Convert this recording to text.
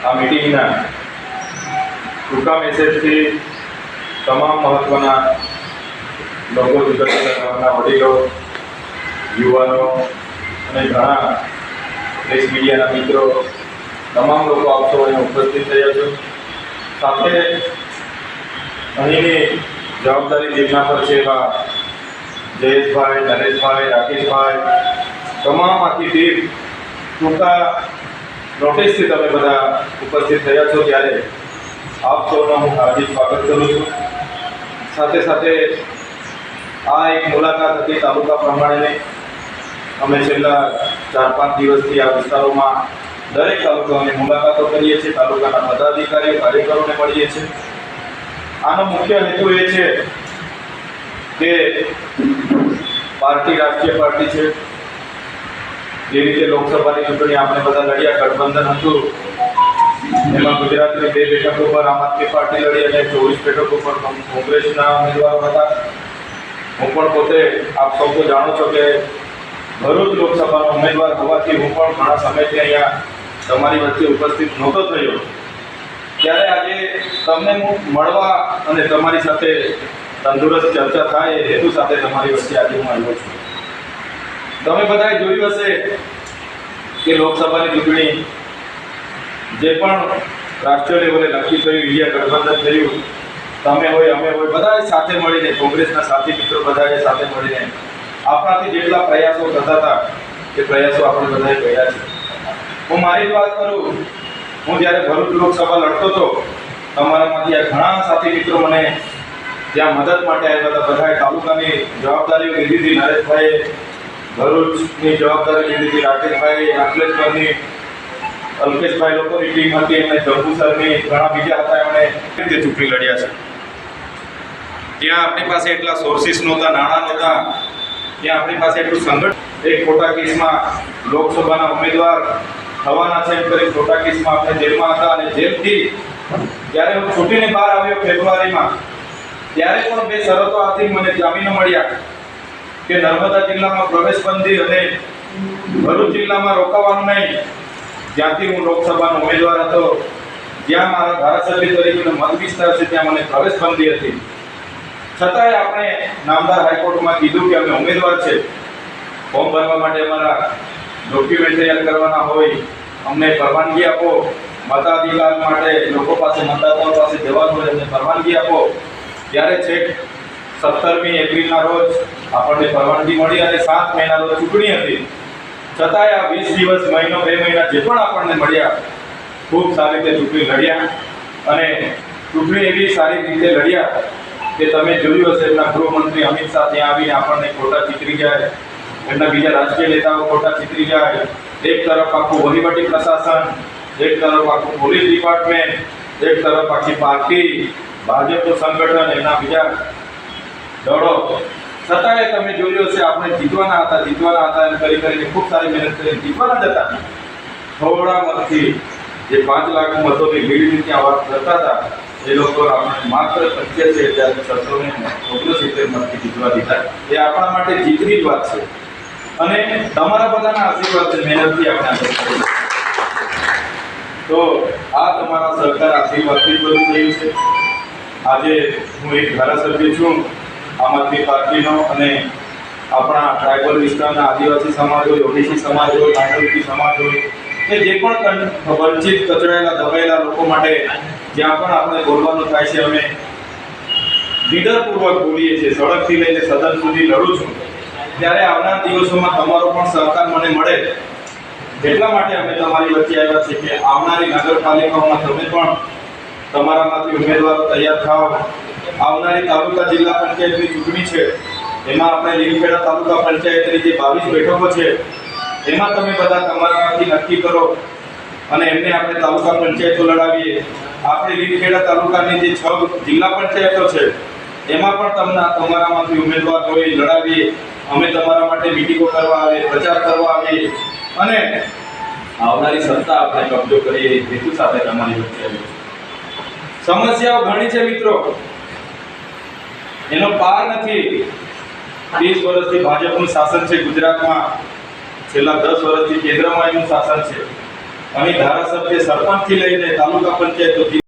આ મીટિંગના ટૂંકા મેસેજથી તમામ મહત્ત્વના લોકો, જુદા જુદા ગામના વડીલો, યુવાનો અને ઘણા પ્રેસ મીડિયાના મિત્રો, તમામ લોકો આપ સૌ અહીંયા ઉપસ્થિત થયા છો. સાથે અહીંની જવાબદારી જેમના પર છે એવા જયેશભાઈ, નરેશભાઈ, રાકેશભાઈ, તમામ આખી ટીમ ટૂંકા નોટિસથી તમે બધા ઉપસ્થિત થયા છો, ત્યારે આપ સૌનો હું હાર્દિક સ્વાગત કરું છું. સાથે સાથે આ એક મુલાકાત હતી તાલુકા પ્રમાણેની. અમે છેલ્લા 4-5 દિવસથી આ વિસ્તારોમાં દરેક તાલુકાઓની મુલાકાતો કરીએ છીએ, તાલુકાના પદાધિકારીઓ, કાર્યકરોને મળીએ છીએ. આનો મુખ્ય હેતુ એ છે કે પાર્ટી રાષ્ટ્રીય પાર્ટી છે. જે રીતે લોકસભાની ચૂંટણી આપણે બધા લડ્યા, ગઠબંધન હતું, એમાં ગુજરાતની 2 બેઠકો પર આમ આદમી પાર્ટી લડી અને 24 બેઠકો પર કોંગ્રેસના ઉમેદવારો હતા. હું પણ પોતે આપ સૌ તો જાણો છો કે ભરૂચ લોકસભાનો ઉમેદવાર હોવાથી હું પણ ઘણા સમયથી અહીંયા તમારી વચ્ચે ઉપસ્થિત નહોતો થયો. ત્યારે આજે તમને મળવા અને તમારી સાથે તંદુરસ્ત ચર્ચા થાય એ હેતુ સાથે તમારી વચ્ચે આજે હું આવ્યો છું. તમે બધાએ જોયું હશે કે લોકસભાની ચૂંટણી જે પણ રાષ્ટ્રીય લેવલે નક્કી થયું, ઇન્ડિયા ગઠબંધન થયું, તમે હોય, અમે હોય, બધાએ સાથે મળીને, કોંગ્રેસના સાથી મિત્રો બધાએ સાથે મળીને આપણાથી જેટલા પ્રયાસો થતા હતા એ પ્રયાસો આપણે બધાએ કર્યા છે. હું મારી જ વાત કરું, હું જ્યારે ભરૂચ લોકસભા લડતો હતો, તમારામાંથી આ ઘણા સાથી મિત્રો મને ત્યાં મદદ માટે આવ્યા હતા. બધાએ તાલુકાની જવાબદારીઓ લીધી હતી. નરેશભાઈએ ભરૂચની જવાબદારી લીધી હતી, રાકેશભાઈ, અંકલેશ્વરની, અલ્પેશભાઈ લોકોની ટીમ હતી, એમને જંબુસરની, ઘણા બીજા હતા, એમણે રીતે ચૂંટણી લડ્યા છે. ત્યાં આપણી પાસે એટલા સોર્સિસ નહોતા, નાણાં નહોતા, ત્યાં આપણી પાસે એટલું સંગઠન. એક ખોટા કેસમાં લોકસભાના ઉમેદવાર થવાના છે એમ કરી ખોટા કેસમાં આપણે જેલમાં હતા, અને જેલથી જ્યારે હું છૂટીને બહાર આવ્યો ફેબ્રુઆરીમાં, ત્યારે પણ 2 શરતો આપી મને જામીનો મળ્યા કે નર્મદા જિલ્લામાં પ્રવેશબંધી અને ભરૂચ જિલ્લામાં રોકાવાનું નહીં. જ્યાંથી હું લોકસભાનો ઉમેદવાર હતો, જ્યાં મારા ધારાસભ્ય તરીકેનો મત વિસ્તાર છે, ત્યાં મને પ્રવેશબંધી હતી. છતાંય આપણે નામદાર હાઈકોર્ટમાં કીધું કે અમે ઉમેદવાર છે, ફોર્મ ભરવા માટે અમારા ડોક્યુમેન્ટ તૈયાર કરવાના હોય, અમને પરવાનગી આપો. મતાધિકાર માટે લોકો પાસે, મતદાતાઓ પાસે જવાનું હોય, અમને પરવાનગી આપો. ત્યારે છેક 17મી એપ્રિલના રોજ આપણને પરવાનગી મળી અને 7 મહિના રોજ ચૂંટણી હતી. છતાંય આ 20 દિવસ, મહિનો, 2 મહિના જે પણ આપણને મળ્યા, ખૂબ સારી રીતે ચૂંટણી લડ્યા. અને ચૂંટણી એવી સારી રીતે લડ્યા કે તમે જોયું હશે, એમના ગૃહમંત્રી અમિત શાહ ત્યાં આવીને આપણને ખોટા ચીતરી જાય, એમના બીજા રાજકીય નેતાઓ ખોટા ચીતરી જાય. એક તરફ આખું વહીવટી પ્રશાસન, એક તરફ આખું પોલીસ ડિપાર્ટમેન્ટ, એક તરફ આખી પાર્ટી, ભાજપનું સંગઠન, એના બીજા દળો. છતાંય તમે જોયું હશે આપણે જીતવાના હતા એમ કરીને ખૂબ સારી મહેનત કરી જીતવાના જ હતા. થોડા મતથી જે 5 લાખ મતોની લીડની ત્યાં વાત કરતા હતા, એ લોકો આપણે માત્ર 85,669 મતથી જીતવા દીધા. એ આપણા માટે જીતની જ વાત છે અને તમારા બધાના આશીર્વાદ છે, મહેનતથી આપણે આગળ કરીએ. તો આ તમારા સરકાર આશીર્વાદથી બધું થયું છે. આજે હું એક ધારાસભ્ય છું આમ આદમી પાર્ટીનો, અને આપણા ટ્રાઇબલ વિસ્તારના આદિવાસી સમાજ હોય, ઓબીસી સમાજ હોય, માઇનોરિટી સમાજ હોય, કે જે પણ વંચિત, કચડાયેલા, દબાયેલા લોકો માટે જ્યાં પણ આપણે બોલવાનું થાય છે, અમે લીડરપૂર્વક બોલીએ છીએ. સડકથી લઈને સદન સુધી લડું છું. ત્યારે આવનાર દિવસોમાં તમારો પણ સહકાર મને મળે એટલા માટે અમે તમારી વચ્ચે આવ્યા છીએ કે આવનારી નગરપાલિકાઓમાં તમે પણ તમારામાંથી ઉમેદવારો તૈયાર થાવ. આવનારી તાલુકા જિલ્લા પંચાયતની ચૂંટણી છે, એમાં આપણે લીમખેડા તાલુકા પંચાયતની જે 22 બેઠકો છે, એમાં તમે બધા તમારામાંથી નક્કી કરો અને એમને આપણે તાલુકા પંચાયતો લડાવીએ. આપણે લીમખેડા તાલુકાની જે 6 જિલ્લા પંચાયતો છે, એમાં પણ તમારામાંથી ઉમેદવાર હોય લડાવીએ. અમે તમારા માટે મીટિંગો કરવા આવીએ, પ્રચાર કરવા આવીએ અને આવનારી સત્તા આપણે કબજો કરીએ એ હેતુ સાથે તમારી વચ્ચે આવ્યો. સમસ્યાઓ ઘણી છે મિત્રો, એનો પાર નથી. 30 વર્ષથી ભાજપનું શાસન છે ગુજરાતમાં, છેલ્લા 10 વર્ષથી કેન્દ્રમાં એનું શાસન છે. અહીં ધારાસભ્ય સરપંચથી લઈને તાલુકા પંચાયત સુધી